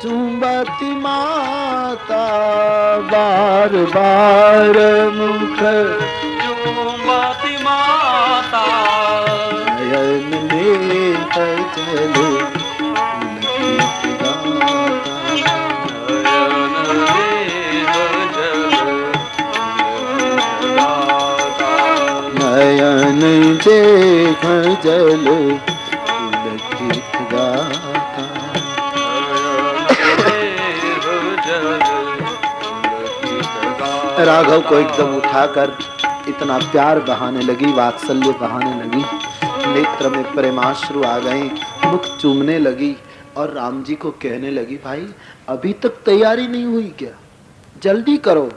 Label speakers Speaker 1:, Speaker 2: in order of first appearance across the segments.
Speaker 1: चुंबती माता बार बार मुख
Speaker 2: चुंबती माता
Speaker 1: नयन में जल नयन जे जल पुलकित गाता। राघव को एकदम उठाकर इतना प्यार बहाने लगी, वात्सल्य बहाने लगी, नेत्र में प्रेमाश्रु आ गए, मुख चूमने लगी और राम जी को कहने लगी, भाई अभी तक तैयारी नहीं हुई क्या? जल्दी करो,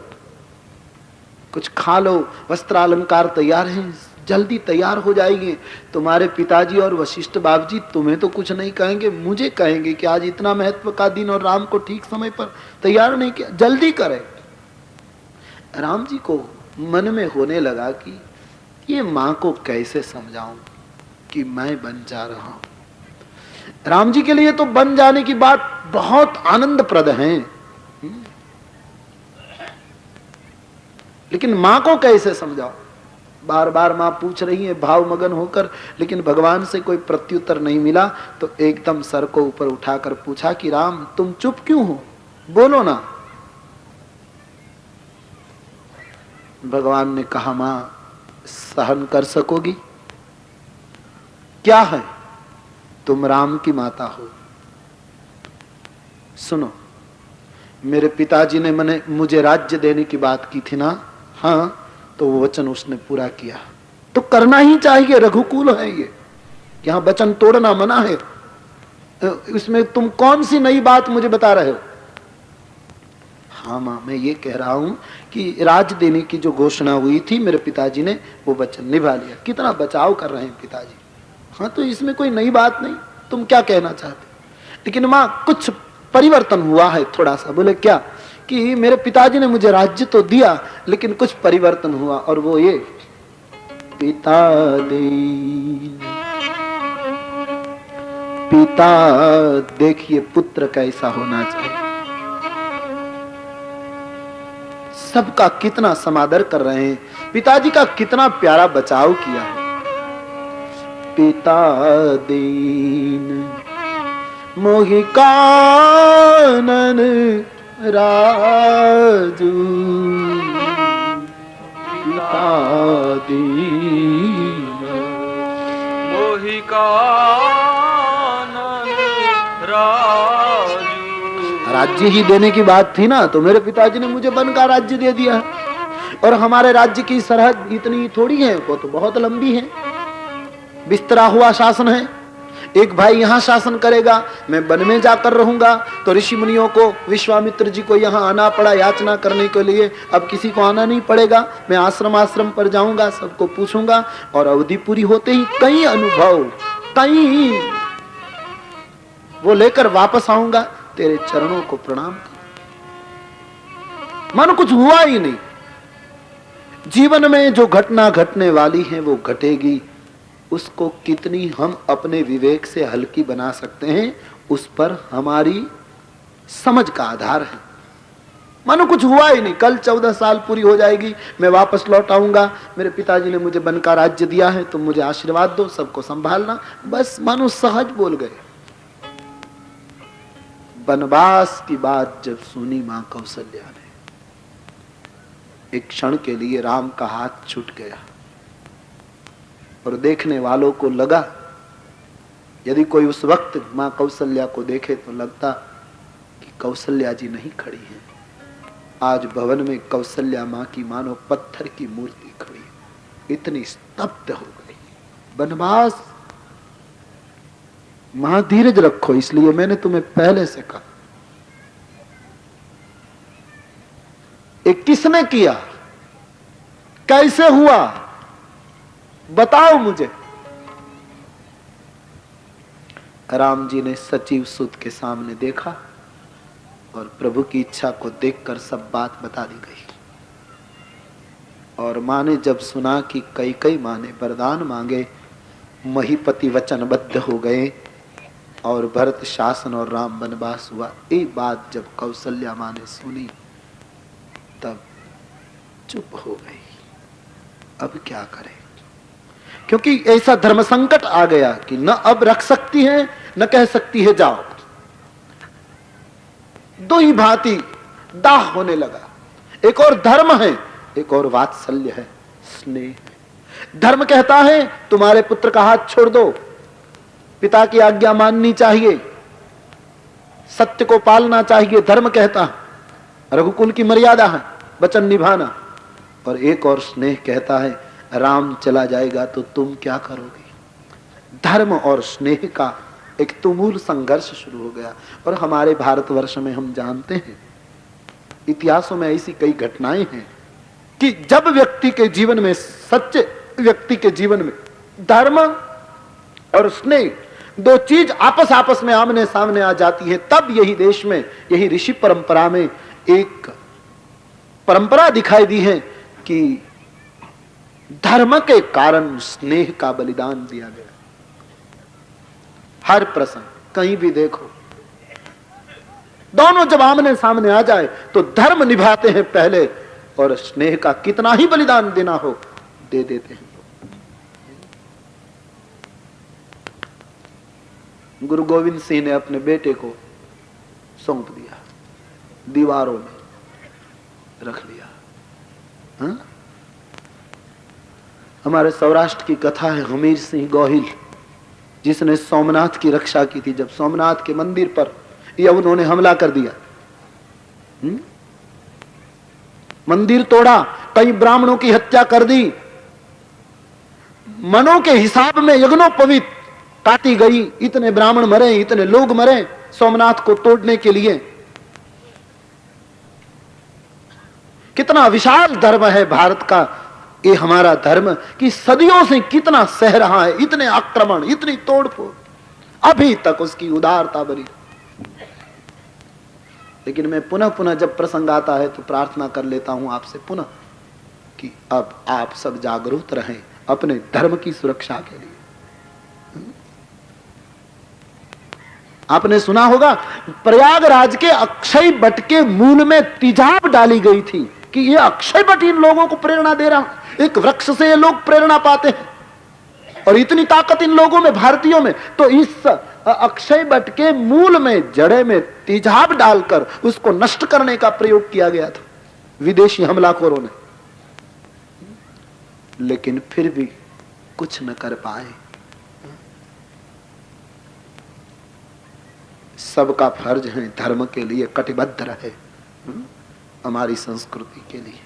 Speaker 1: कुछ खा लो, वस्त्रालंकार तैयार हैं, जल्दी तैयार हो जाएंगे। तुम्हारे पिताजी और वशिष्ठ बाबू जी तुम्हें तो कुछ नहीं कहेंगे, मुझे कहेंगे कि आज इतना महत्व का दिन और राम को ठीक समय पर तैयार नहीं किया, जल्दी करें। राम जी को मन में होने लगा कि ये मां को कैसे समझाऊं कि मैं बन जा रहा हूं। राम जी के लिए तो बन जाने की बात बहुत आनंदप्रद है, लेकिन मां को कैसे समझाओ? बार बार मां पूछ रही है भाव मगन होकर, लेकिन भगवान से कोई प्रत्युत्तर नहीं मिला। तो एकदम सर को ऊपर उठाकर पूछा कि राम तुम चुप क्यों हो, बोलो ना। भगवान ने कहा, मां सहन कर सकोगी? क्या है, तुम राम की माता हो। सुनो, मेरे पिताजी ने मुझे राज्य देने की बात की थी ना, हाँ, तो वो वचन उसने पूरा किया, तो करना ही चाहिए, रघुकुल है ये, यहां वचन तोड़ना मना है। इसमें तुम कौन सी नई बात मुझे बता रहे हो? हाँ मां, मैं ये कह रहा हूं कि राज देने की जो घोषणा हुई थी मेरे पिताजी ने वो वचन निभा लिया। कितना बचाव कर रहे हैं पिताजी। हाँ, तो इसमें कोई नई बात नहीं, तुम क्या कहना चाहते? लेकिन मां कुछ परिवर्तन हुआ है थोड़ा सा। बोले क्या? कि मेरे पिताजी ने मुझे राज्य तो दिया, लेकिन कुछ परिवर्तन हुआ, और वो ये, पिता दीन, पिता देखिए पुत्र कैसा होना चाहिए। सबका कितना समादर कर रहे हैं, पिताजी का कितना प्यारा बचाव किया है। पिता दीन मोहि कानन राजू, पिता दीन
Speaker 2: मोहि कानन राजू।
Speaker 1: राज्य ही देने की बात थी ना, तो मेरे पिताजी ने मुझे वन का राज्य दे दिया। और हमारे राज्य की सरहद इतनी थोड़ी है, वो तो बहुत लंबी है, बिस्तरा हुआ शासन है। एक भाई यहाँ शासन करेगा, मैं वन में जाकर रहूंगा। तो ऋषि मुनियों को, विश्वामित्र जी को यहाँ आना पड़ा याचना करने के लिए, अब किसी को आना नहीं पड़ेगा। मैं आश्रम आश्रम पर जाऊंगा, सबको पूछूंगा, और अवधि पूरी होते ही कई अनुभव, कई वो लेकर वापस आऊंगा, तेरे चरणों को प्रणाम कर। मन कुछ हुआ ही नहीं। जीवन में जो घटना घटने वाली है वो घटेगी, उसको कितनी हम अपने विवेक से हल्की बना सकते हैं, उस पर हमारी समझ का आधार है। मानो कुछ हुआ ही नहीं, कल 14 साल पूरी हो जाएगी, मैं वापस लौट आऊंगा, मेरे पिताजी ने मुझे वन का राज्य दिया है, तुम मुझे आशीर्वाद दो, सबको संभालना, बस मानो सहज बोल गए। वनवास की बात जब सुनी मां कौशल्या ने, एक क्षण के लिए राम का हाथ छूट गया, और देखने वालों को लगा, यदि कोई उस वक्त मां कौशल्या को देखे तो लगता कि कौशल्या जी नहीं खड़ी हैं। आज भवन में कौशल्या मां की मानो पत्थर की मूर्ति खड़ी, इतनी स्तब्ध हो गई। वनवास, मां धीरज रखो, इसलिए मैंने तुम्हें पहले से कहा। एक किसने किया, कैसे हुआ, बताओ मुझे। राम जी ने सचिव सुत के सामने देखा, और प्रभु की इच्छा को देखकर सब बात बता दी गई। और मां ने जब सुना कि कई मां ने वरदान मांगे, महीपति वचनबद्ध हो गए, और भरत शासन और राम वनवास हुआ। एक बात जब कौशल्या माँ ने सुनी तब चुप हो गई, अब क्या करे, क्योंकि ऐसा धर्म संकट आ गया कि न अब रख सकती है न कह सकती है जाओ। दो ही भांति दाह होने लगा। एक और धर्म है, एक और वात्सल्य है, स्नेह है। धर्म कहता है तुम्हारे पुत्र का हाथ छोड़ दो, पिता की आज्ञा माननी चाहिए, सत्य को पालना चाहिए, धर्म कहता है। रघुकुल की मर्यादा है वचन निभाना। और एक और स्नेह कहता है राम चला जाएगा तो तुम क्या करोगे। धर्म और स्नेह का एक तुमुल संघर्ष शुरू हो गया। और हमारे भारतवर्ष में हम जानते हैं, इतिहासों में ऐसी कई घटनाएं हैं कि जब व्यक्ति के जीवन में, सच्चे व्यक्ति के जीवन में धर्म और स्नेह दो चीज आपस में आमने सामने आ जाती है, तब यही देश में, यही ऋषि परंपरा में एक परंपरा दिखाई दी है कि धर्म के कारण स्नेह का बलिदान दिया गया। हर प्रसंग कहीं भी देखो, दोनों जब आमने सामने आ जाए तो धर्म निभाते हैं पहले, और स्नेह का कितना ही बलिदान देना हो दे देते हैं। गुरु गोविंद सिंह ने अपने बेटे को सौंप दिया, दीवारों में रख लिया। हाँ? हमारे सौराष्ट्र की कथा है हमीर सिंह गोहिल, जिसने सोमनाथ की रक्षा की थी। जब सोमनाथ के मंदिर पर यवनों ने हमला कर दिया, मंदिर तोड़ा, कई ब्राह्मणों की हत्या कर दी, मनों के हिसाब में यज्ञोपवीत काटी गई, इतने ब्राह्मण मरे, इतने लोग मरे सोमनाथ को तोड़ने के लिए। कितना विशाल धर्म है भारत का ये हमारा धर्म, कि सदियों से कितना सह रहा है, इतने आक्रमण, इतनी तोड़फोड़, अभी तक उसकी उदारता बनी। लेकिन मैं पुनः पुनः जब प्रसंग आता है तो प्रार्थना कर लेता हूं आपसे पुनः कि अब आप सब जागरूक रहें अपने धर्म की सुरक्षा के लिए। आपने सुना होगा प्रयागराज के अक्षय बट के मूल में तेजाब डाली गई थी कि ये अक्षय बट इन लोगों को प्रेरणा दे रहा। एक वृक्ष से ये लोग प्रेरणा पाते हैं, और इतनी ताकत इन लोगों में, भारतीयों में। तो इस अक्षय बट के मूल में, जड़े में तेजाब डालकर उसको नष्ट करने का प्रयोग किया गया था विदेशी हमलाखोरों ने। लेकिन फिर भी कुछ न कर पाए। सबका फर्ज है धर्म के लिए कटिबद्ध रहे, हमारी संस्कृति के लिए।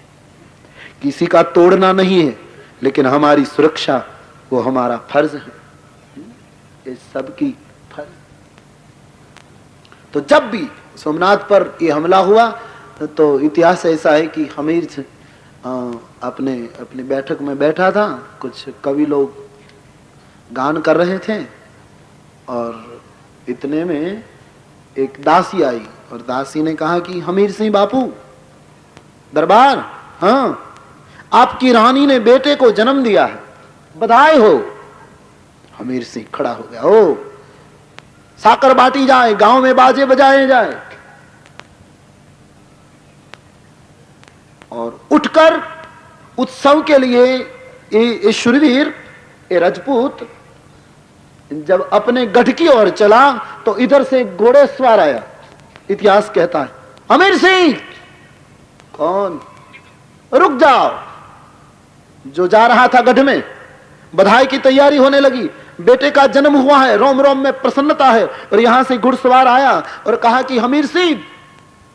Speaker 1: किसी का तोड़ना नहीं है, लेकिन हमारी सुरक्षा वो हमारा फर्ज है, ये सबकी फर्ज। तो जब भी सोमनाथ पर ये हमला हुआ तो इतिहास ऐसा है कि हमीर अपने बैठक में बैठा था, कुछ कवि लोग गान कर रहे थे, और इतने में एक दासी आई और दासी ने कहा कि हमीर सिंह बापू दरबार, हाँ आपकी रानी ने बेटे को जन्म दिया है, बधाई हो। हमीर सिंह खड़ा हो गया, ओ साकर बांटी जाए, गांव में बाजे बजाए जाए। और उठकर उत्सव के लिए ये शूरवीर, ये राजपूत जब अपने गढ़ की ओर चला तो इधर से घोड़े सवार आया। इतिहास कहता है हमीर सिंह, कौन, रुक जाओ। जो जा रहा था गढ़ में, बधाई की तैयारी होने लगी, बेटे का जन्म हुआ है, रोम रोम में प्रसन्नता है। और यहां से घुड़सवार आया और कहा कि हमीर सिंह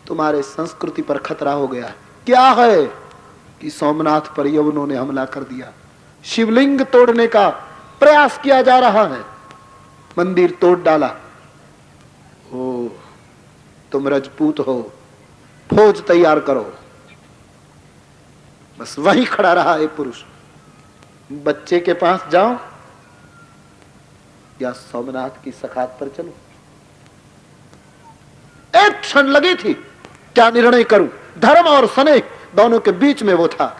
Speaker 1: तुम्हारे संस्कृति पर खतरा हो गया। क्या है कि सोमनाथ पर यवनों ने हमला कर दिया, शिवलिंग तोड़ने का प्रयास किया जा रहा है, मंदिर तोड़ डाला। ओ तुम राजपूत हो, फौज तैयार करो। बस वही खड़ा रहा एक पुरुष, बच्चे के पास जाओ या सोमनाथ की सखात पर चलो। एक क्षण लगी थी, क्या निर्णय करूं। धर्म और स्नेह दोनों के बीच में वो था,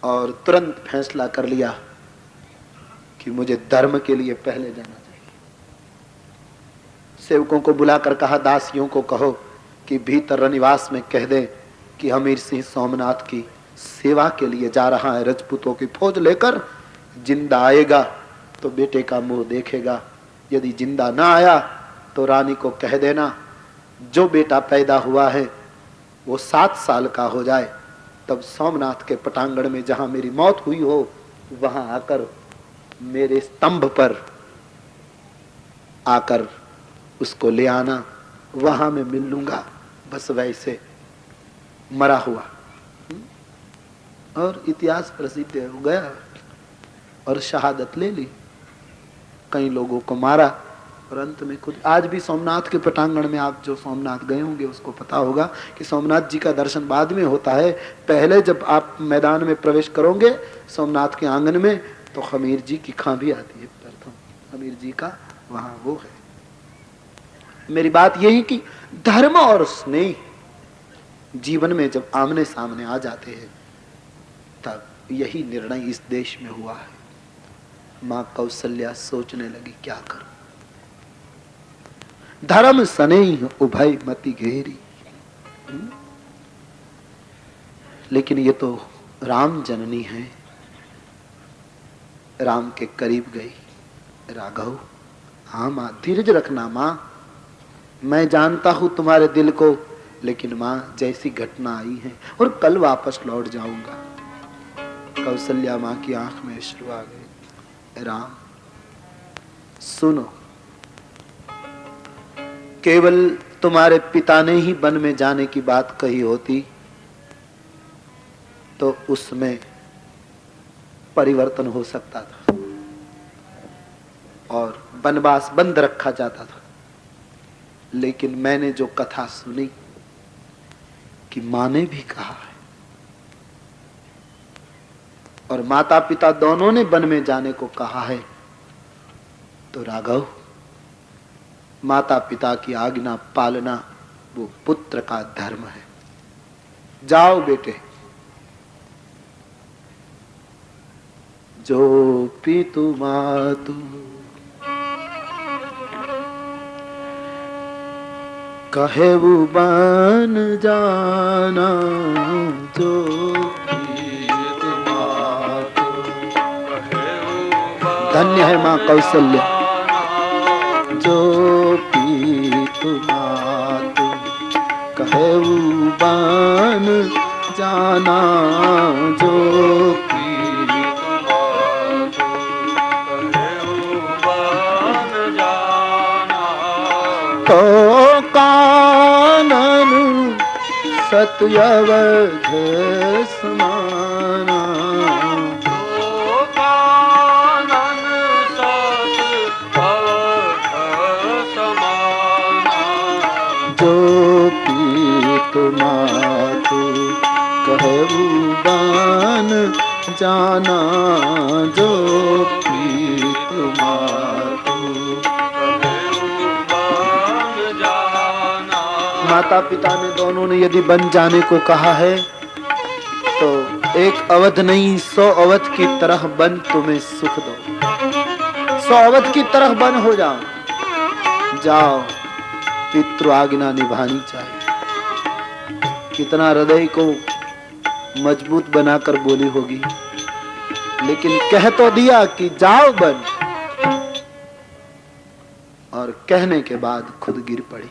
Speaker 1: और तुरंत फैसला कर लिया कि मुझे धर्म के लिए पहले जाना चाहिए। सेवकों को बुलाकर कहा, दासियों को कहो कि भीतर रनिवास में कह दें कि हमीर सिंह सोमनाथ की सेवा के लिए जा रहा है, रजपूतों की फौज लेकर। जिंदा आएगा तो बेटे का मुंह देखेगा, यदि जिंदा ना आया तो रानी को कह देना जो बेटा पैदा हुआ है वो 7 साल का हो जाए, तब सोमनाथ के पटांगण में जहां मेरी मौत हुई हो वहां आकर मेरे स्तंभ पर आकर उसको ले आना, वहां मैं मिल लूंगा। बस वैसे मरा हुआ। और इतिहास प्रसिद्ध हो गया और शहादत ले ली। कई लोगों को मारा और अंत में खुद। आज भी सोमनाथ के पटांगण में, आप जो सोमनाथ गए होंगे उसको पता होगा कि सोमनाथ जी का दर्शन बाद में होता है। पहले जब आप मैदान में प्रवेश करोगे सोमनाथ के आंगन में, तो खमीर जी की खांभी आती है। प्रथम खमीर जी का वहां वो है। मेरी बात यही कि धर्म और स्नेह जीवन में जब आमने सामने आ जाते हैं, तब यही निर्णय इस देश में हुआ है। मां कौशल्या सोचने लगी, क्या करूं? धर्म स्नेह उभय मति घेरी। लेकिन ये तो राम जननी है। राम के करीब गई, राघव, हाँ मां, धीरज रखना मां, मैं जानता हूं तुम्हारे दिल को, लेकिन मां जैसी घटना आई है, और कल वापस लौट जाऊंगा। कौशल्या मां की आंख में अश्रु आ गए। राम सुनो, केवल तुम्हारे पिता ने ही वन में जाने की बात कही होती तो उसमें परिवर्तन हो सकता था और वनवास बंद रखा जाता था। लेकिन मैंने जो कथा सुनी कि मां ने भी कहा है और माता पिता दोनों ने वन में जाने को कहा है, तो राघव, माता पिता की आज्ञा पालना वो पुत्र का धर्म है। जाओ बेटे। जो पितु मातु कहेवु बन जाना, जो पितु मातु। धन्य है मां कौशल्या। जो पितु मातु कहेवु बन जाना, जो पितु मातु कहेवु बन जाना, तो कानन सत्यवध समाना। मातु कहेवु बन जाना, जो पितु मातु कहेवु बन जाना। माता पिता ने दोनों ने यदि बन जाने को कहा है तो एक अवध नहीं 100 अवध की तरह बन तुम्हें सुख दो। 100 अवध की तरह बन हो जाओ। जाओ, पितृ आज्ञा निभानी चाहिए। कितना हृदय को मजबूत बनाकर बोली होगी, लेकिन कह तो दिया कि जाओ बन, और कहने के बाद खुद गिर पड़ी।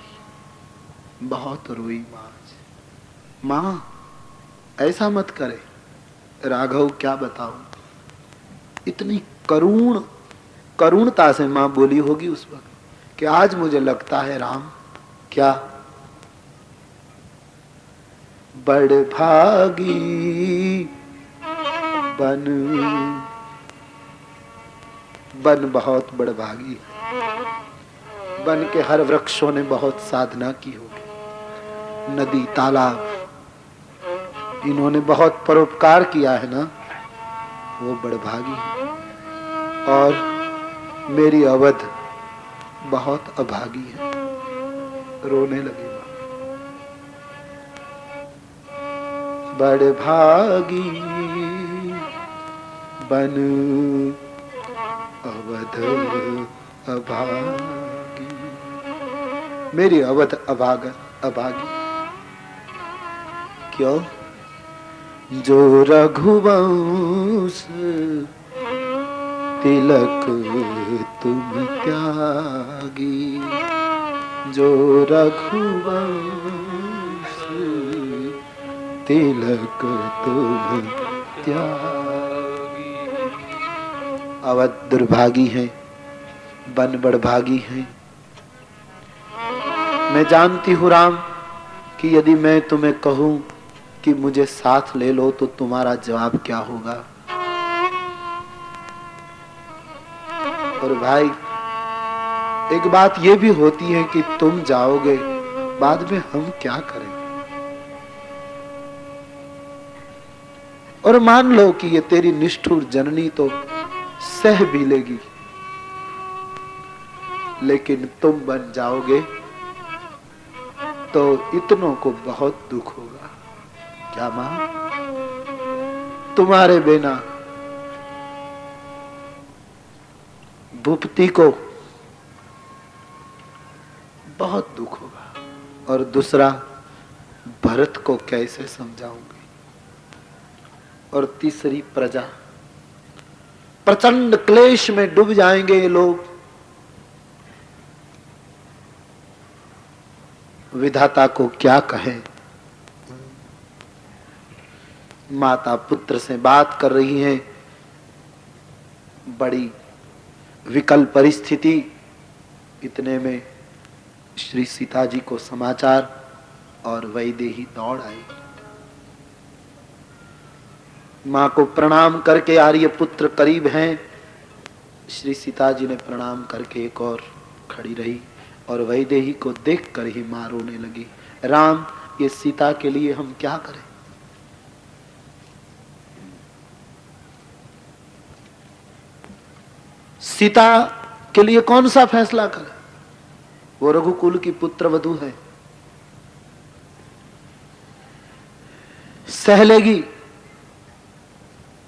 Speaker 1: बहुत रोई मां, ऐसा मत करे। राघव क्या बताऊं, इतनी करुणता से मां बोली होगी उस वक्त कि आज मुझे लगता है राम, क्या बड़ भागी बन बहुत बड़ भागी है। बन के हर वृक्षों ने बहुत साधना की होगी, नदी तालाब इन्होंने बहुत परोपकार किया है ना, वो बड़ भागी है। और मेरी अवध बहुत अभागी है। रोने लगी। बड़ भागी बन अवध अभागी, मेरी अवध अभागन अभागी। क्यों? जो रघुवंश तिलक तुम त्यागी, जो रघुवंश तिलक तुम त्यागी। अवध दुर्भागी है, बन बड़भागी है। मैं जानती हूँ राम कि यदि मैं तुम्हें कहूं कि मुझे साथ ले लो तो तुम्हारा जवाब क्या होगा। और भाई एक बात यह भी होती है कि तुम जाओगे, बाद में हम क्या करेंगे। और मान लो कि ये तेरी निष्ठुर जननी तो सह भी लेगी, लेकिन तुम बन जाओगे तो इतनों को बहुत दुख होगा। क्या मां? तुम्हारे बिना भूपति को बहुत दुख होगा, और दूसरा भरत को कैसे समझाऊंगी, और तीसरी प्रजा, प्रचंड क्लेश में डूब जाएंगे ये लोग। विधाता को क्या कहें। माता पुत्र से बात कर रही है, बड़ी विकल परिस्थिति। इतने में श्री सीता जी को समाचार और वैदेही दौड़ आई। मां को प्रणाम करके आर्य पुत्र करीब हैं। श्री सीता जी ने प्रणाम करके एक और खड़ी रही, और वैदेही को देखकर ही मां रोने लगी। राम, ये सीता के लिए हम क्या करें। सीता के लिए कौन सा फैसला करें। वो रघुकुल की पुत्र वधू है, सह लेगी।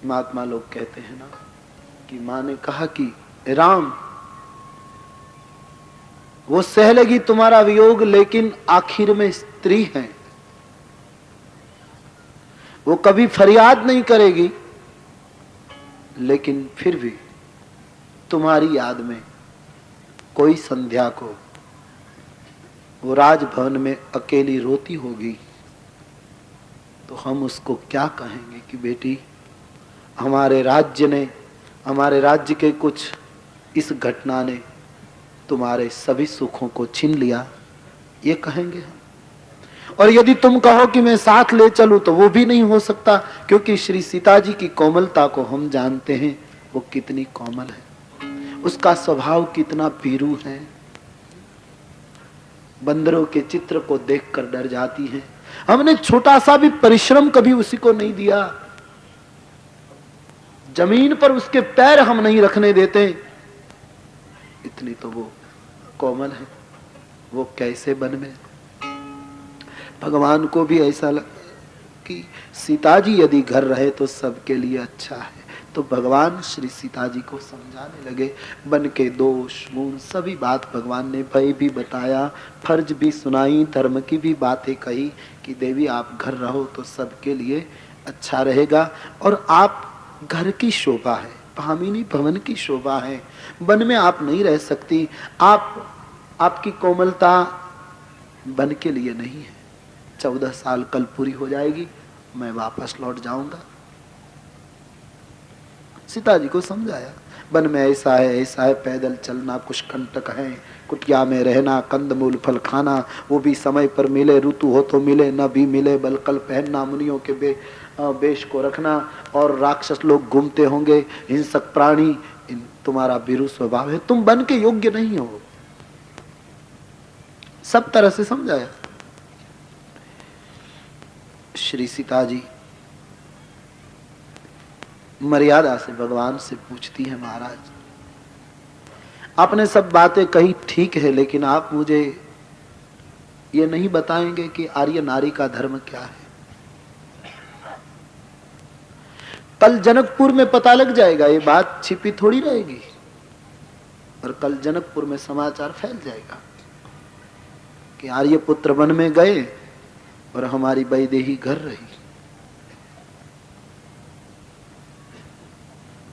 Speaker 1: महात्मा लोग कहते हैं ना कि मां ने कहा कि राम, वो सह लेगी तुम्हारा वियोग, लेकिन आखिर में स्त्री है, वो कभी फरियाद नहीं करेगी, लेकिन फिर भी तुम्हारी याद में कोई संध्या को वो राजभवन में अकेली रोती होगी, तो हम उसको क्या कहेंगे कि बेटी, हमारे राज्य के कुछ इस घटना ने तुम्हारे सभी सुखों को छीन लिया, ये कहेंगे हम। और यदि तुम कहो कि मैं साथ ले चलूं तो वो भी नहीं हो सकता, क्योंकि श्री सीता जी की कोमलता को हम जानते हैं, वो कितनी कोमल है, उसका स्वभाव कितना भीरू है। बंदरों के चित्र को देखकर डर जाती है। हमने छोटा सा भी परिश्रम कभी उसी को नहीं दिया, जमीन पर उसके पैर हम नहीं रखने देते, इतनी तो वो कोमल है। वो कैसे बन में। भगवान को भी ऐसा लगा कि सीता जी यदि घर रहे तो सबके लिए अच्छा है, तो भगवान श्री सीता जी को समझाने लगे। बन के दोष गुण सभी बात भगवान ने भय भी बताया, फर्ज भी सुनाई, धर्म की भी बातें कही कि देवी आप घर रहो तो सबके लिए अच्छा रहेगा, और आप घर की शोभा है, भामिनी भवन की शोभा है, वन में आप नहीं रह सकती, आपकी कोमलता वन के लिए नहीं है। 14 साल कल पूरी हो जाएगी, मैं वापस लौट जाऊंगा। सीता जी को समझाया, वन में ऐसा है, पैदल चलना कुछ कंटक है, कुटिया में रहना, कंदमूल फल खाना, वो भी समय पर मिले, ऋतु हो तो मिले, न भी मिले बलकल पहनना, मुनियों के वेश को रखना, और राक्षस लोग घूमते होंगे, हिंसक प्राणी, तुम्हारा भीरू स्वभाव है, तुम बन के योग्य नहीं हो। सब तरह से समझाया। श्री सीता जी मर्यादा से भगवान से पूछती है, महाराज आपने सब बातें कही ठीक है, लेकिन आप मुझे ये नहीं बताएंगे कि आर्य नारी का धर्म क्या है। कल जनकपुर में पता लग जाएगा, ये बात छिपी थोड़ी रहेगी, और कल जनकपुर में समाचार फैल जाएगा। कि आर्यपुत्र वन में गए और हमारी वैदेही घर रही।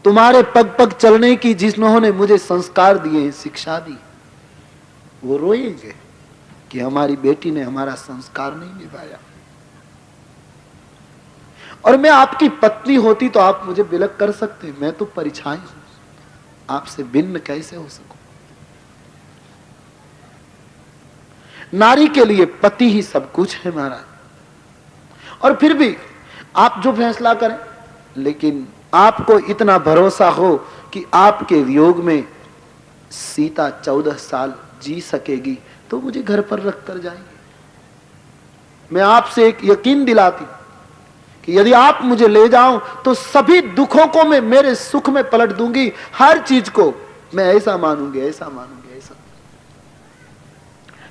Speaker 1: तुम्हारे पग पग चलने की जिन्होंने मुझे संस्कार दिए, शिक्षा दी, वो रोएंगे कि हमारी बेटी ने हमारा संस्कार नहीं निभाया। और मैं आपकी पत्नी होती तो आप मुझे विलक कर सकते, मैं तो परिछाई हूं, आपसे भिन्न कैसे हो सकूं। नारी के लिए पति ही सब कुछ है महाराज। और फिर भी आप जो फैसला करें, लेकिन आपको इतना भरोसा हो कि आपके वियोग में सीता 14 साल जी सकेगी तो मुझे घर पर रख कर जाएंगे। मैं आपसे एक यकीन दिलाती कि यदि आप मुझे ले जाओ तो सभी दुखों को मैं मेरे सुख में पलट दूंगी। हर चीज को मैं ऐसा मानूंगी, ऐसा मानूंगी, ऐसा।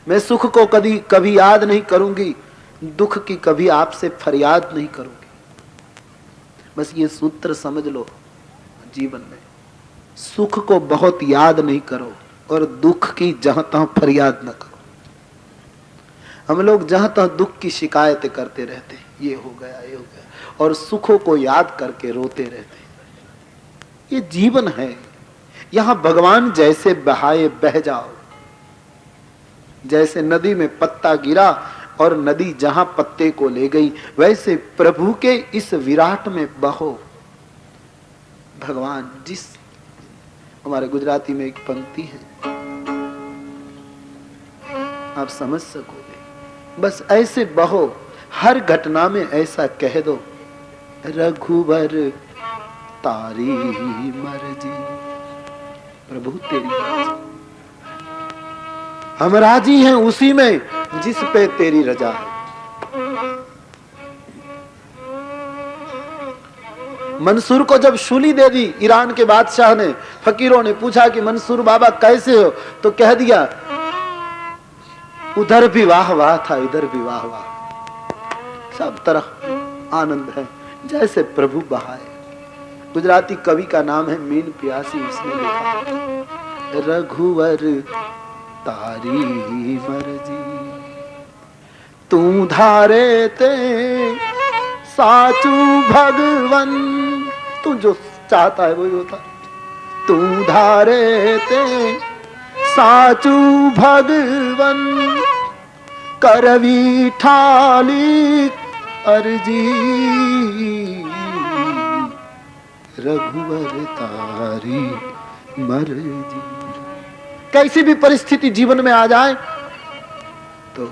Speaker 1: मैं सुख को कभी याद नहीं करूंगी, दुख की कभी आपसे फरियाद नहीं करूंगी। बस ये सूत्र समझ लो जीवन में, सुख को बहुत याद नहीं करो और दुख की जहां तहां फरियाद न करो। हम लोग जहां तहां दुख की शिकायतें करते रहते हैं, ये हो गया, ये हो गया, और सुखों को याद करके रोते रहते हैं। ये जीवन है। यहां भगवान जैसे बहाए बह जाओ, जैसे नदी में पत्ता गिरा और नदी जहां पत्ते को ले गई, वैसे प्रभु के इस विराट में बहो। भगवान जिस, हमारे गुजराती में एक पंक्ति है, आप समझ सकोगे। बस ऐसे बहो, हर घटना में ऐसा कह दो, रघुवर तारी मर्जी, प्रभु तेरी मर्जी। हम राजी हैं उसी में जिस पे तेरी रजा है। मंसूर को जब शूली दे दी ईरान के बादशाह ने, फकीरों ने पूछा कि मंसूर बाबा कैसे हो, तो कह दिया उधर भी वाह वाह था, इधर भी वाह वाह, सब तरह आनंद है जैसे प्रभु बहाए। गुजराती कवि का नाम है मीन प्यासी, उसने लिखा रघुवर तारी मर्जी, तू धारे ते साचू भगवन। तू जो चाहता है वही होता, तू धारे ते साचू भगवन, करवी ठाली अर्जी, रघुवर तारी मर्जी। कैसी भी परिस्थिति जीवन में आ जाए तो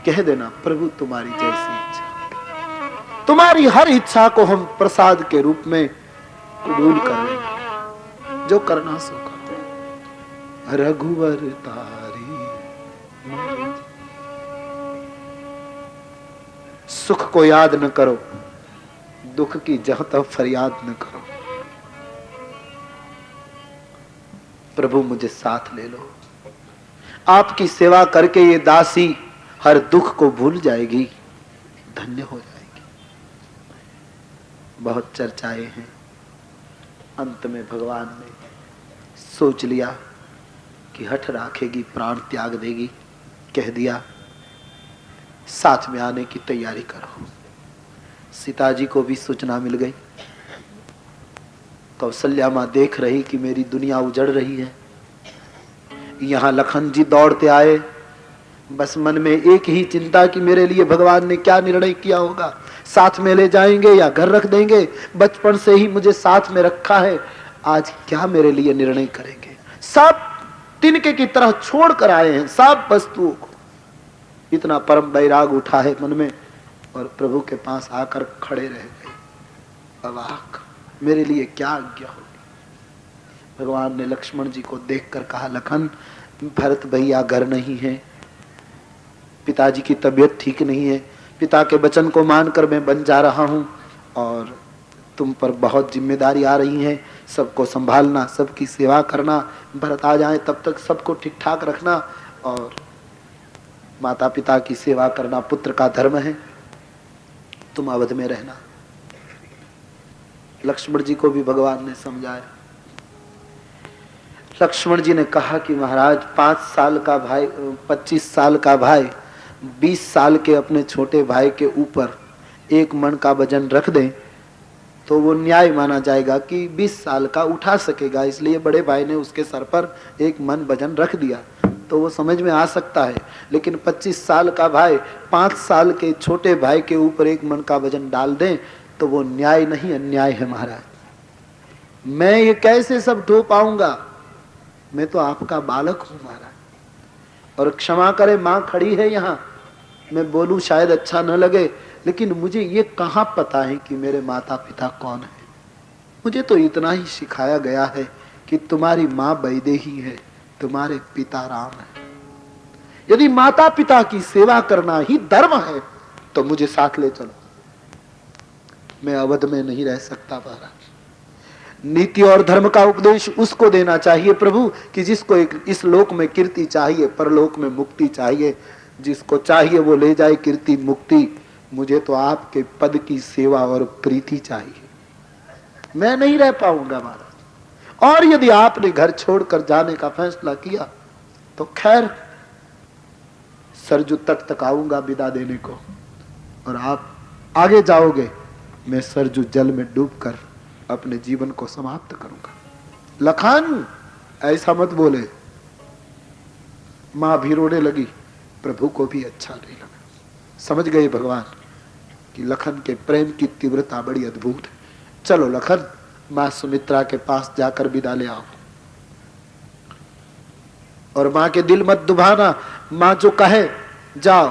Speaker 1: कह देना, प्रभु तुम्हारी जैसी इच्छा। तुम्हारी हर इच्छा को हम प्रसाद के रूप में कबूल कर लेंगे, जो करना सो करो। रघुवर तारी मर्जी। सुख को याद न करो, दुख की जहां तक फरियाद न करो। प्रभु मुझे साथ ले लो। आपकी सेवा करके ये दासी हर दुख को भूल जाएगी, धन्य हो जाएगी। बहुत चर्चाएं हैं, अंत में भगवान ने सोच लिया कि हठ राखेगी, प्राण त्याग देगी, कह दिया साथ में आने की तैयारी करो। सीता जी को भी सूचना मिल गई। कौशल्या मां देख रही कि मेरी दुनिया उजड़ रही है। यहां लखन जी दौड़ते आए, बस मन में एक ही चिंता कि मेरे लिए भगवान ने क्या निर्णय किया होगा, साथ में ले जाएंगे या घर रख देंगे। बचपन से ही मुझे साथ में रखा है, आज क्या मेरे लिए निर्णय करेंगे। सब तिनके की तरह छोड़ कर आए हैं सब वस्तुओं को। इतना परम वैराग उठा है मन में, और प्रभु के पास आकर खड़े रह गए। अवाक, मेरे लिए क्या आज्ञा होगी। भगवान ने लक्ष्मण जी को देखकर कहा, लखन भरत भैया घर नहीं है, पिताजी की तबीयत ठीक नहीं है, पिता के वचन को मानकर मैं बन जा रहा हूं, और तुम पर बहुत जिम्मेदारी आ रही है, सबको संभालना, सबकी सेवा करना। भरत आ जाए तब तक सबको ठीक ठाक रखना, और माता पिता की सेवा करना पुत्र का धर्म है। तुम अवध में रहना। लक्ष्मण जी को भी भगवान ने समझाया। लक्ष्मण जी ने कहा कि महाराज 5 साल का भाई, 25 साल का भाई 20 साल के अपने छोटे भाई के ऊपर 1 मन का वजन रख दें तो वो न्याय माना जाएगा कि 20 साल का उठा सकेगा, इसलिए बड़े भाई ने उसके सर पर 1 मन वजन रख दिया, तो वो समझ में आ सकता है। लेकिन 25 साल का भाई 5 साल के छोटे भाई के ऊपर 1 मन का वजन डाल दें तो वो न्याय नहीं, अन्याय है महाराज। मैं ये कैसे सब ढो पाऊंगा? मैं तो आपका बालक हूं महाराज। और क्षमा करे, माँ खड़ी है यहाँ, मैं बोलूं शायद अच्छा न लगे, लेकिन मुझे ये कहाँ पता है कि मेरे माता पिता कौन है। मुझे तो इतना ही सिखाया गया है कि तुम्हारी माँ वैदेही है, तुम्हारे पिता राम है। यदि माता पिता की सेवा करना ही धर्म है तो मुझे साथ ले चलो। मैं अवध में नहीं रह सकता महाराज। नीति और धर्म का उपदेश उसको देना चाहिए प्रभु कि जिसको इस लोक में कीर्ति चाहिए, परलोक में मुक्ति चाहिए। जिसको चाहिए वो ले जाए कीर्ति मुक्ति। मुझे तो आपके पद की सेवा और प्रीति चाहिए। मैं नहीं रह पाऊंगा महाराज। और यदि आपने घर छोड़कर जाने का फैसला किया तो खैर, सरजू तट तक आऊंगा विदा देने को, और आप आगे जाओगे, मैं सरजू जल में डूबकर अपने जीवन को समाप्त करूंगा। लखन ऐसा मत बोले। मां भी रोने लगी, प्रभु को भी अच्छा नहीं लगा। समझ गए भगवान कि लखन के प्रेम की तीव्रता बड़ी अद्भुत है। चलो लखन, मां सुमित्रा के पास जाकर विदा ले आओ। और मां के दिल मत दुभाना। मां जो कहे जाओ,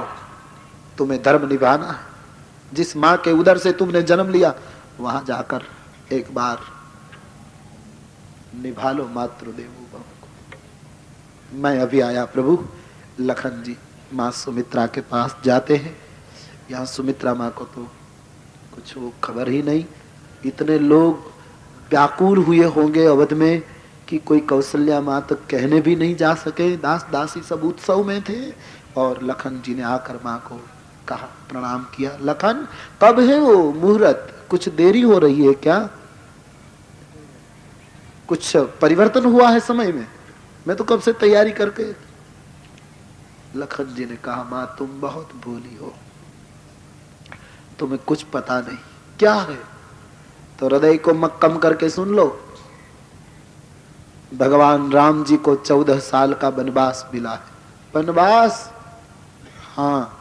Speaker 1: तुम्हें धर्म निभाना है। जिस मां के उदर से तुमने जन्म लिया वहां जाकर एक बार निभा लो मातृदेवो भव को। मैं अभी आया प्रभु। लखन जी मां सुमित्रा के पास जाते हैं। यहाँ सुमित्रा मां को तो कुछ वो खबर ही नहीं। इतने लोग व्याकुल हुए होंगे अवध में कि कोई कौशल्या मां तक कहने भी नहीं जा सके। दास दासी सब उत्सव में थे। और लखन जी ने आकर मां को कहा, प्रणाम किया। लखन कब है वो मुहूर्त? कुछ देरी हो रही है क्या? कुछ परिवर्तन हुआ है समय में? मैं तो कब से तैयारी करके। लखन जी ने कहा, मां तुम बहुत भोली हो, तुम्हें कुछ पता नहीं। क्या है? तो हृदय को मक्कम करके सुन लो। भगवान राम जी को 14 साल का वनवास मिला है। वनवास? हाँ,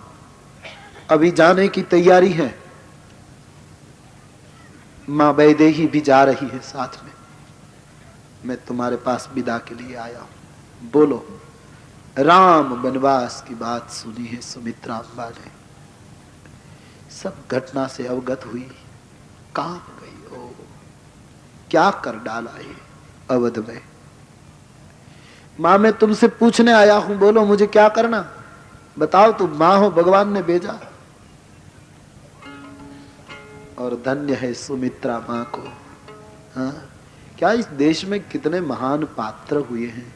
Speaker 1: अभी जाने की तैयारी है। मां वैदेही भी जा रही है साथ में। मैं तुम्हारे पास विदा के लिए आया हूं। बोलो। राम वनवास की बात सुनी है सुमित्रा अम्बा ने। सब घटना से अवगत हुई, कांप गई। ओ क्या कर डाला है अवध में। मां मैं तुमसे पूछने आया हूं, बोलो मुझे क्या करना? बताओ, तुम मां हो, भगवान ने भेजा। और धन्य है सुमित्रा मां को। हाँ, क्या इस देश में कितने महान पात्र हुए हैं।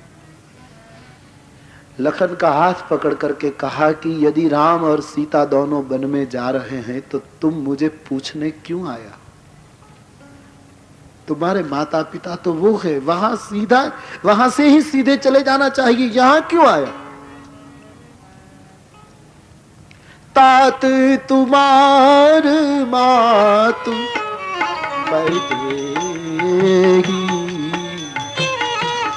Speaker 1: लखन का हाथ पकड़ करके कहा कि यदि राम और सीता दोनों वन में जा रहे हैं तो तुम मुझे पूछने क्यों आया? तुम्हारे माता पिता तो वो है, वहां से ही सीधे चले जाना चाहिए, यहां क्यों आया? तात तुम्हार मातु वैदेही,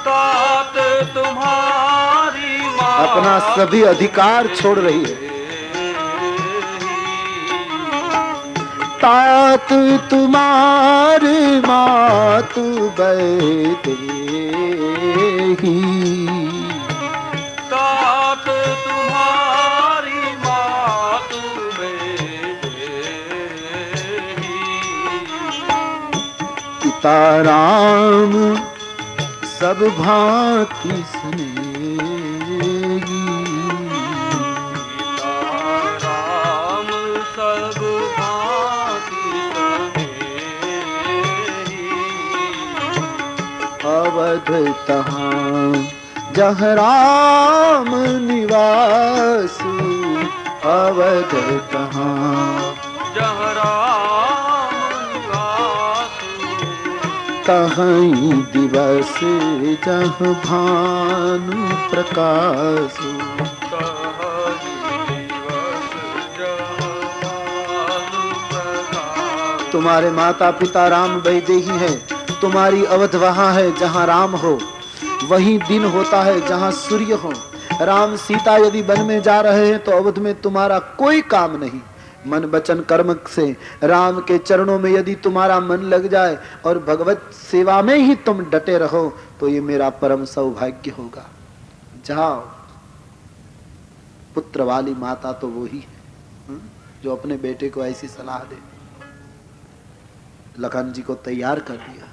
Speaker 2: तात तुम्हारी माँ
Speaker 1: अपना सभी अधिकार छोड़ रही है। तात तुम्हार मातु वैदेही,
Speaker 2: तात तुम्हारी मातु वैदेही,
Speaker 1: पिता राम सब भांति स्नेही,
Speaker 2: पिता राम सब भांति स्नेही,
Speaker 1: अवध तहाँ जहाँ राम निवास, अवध तहाँ
Speaker 2: जहाँ राम निवास,
Speaker 1: तहीं दिवस जहाँ भानु प्रकाश,
Speaker 2: तहीं दिवस
Speaker 1: तुम्हारे माता पिता राम वैदेही है, तुम्हारी अवध वहां है जहां राम हो, वही दिन होता है जहां सूर्य हो। राम सीता यदि वन में जा रहे हैं तो अवध में तुम्हारा कोई काम नहीं। मन वचन कर्म से राम के चरणों में यदि तुम्हारा मन लग जाए और भगवत सेवा में ही तुम डटे रहो तो ये मेरा परम सौभाग्य होगा। जाओ। पुत्र वाली माता तो वो ही है जो अपने बेटे को ऐसी सलाह दे। लखन जी को तैयार कर दिया।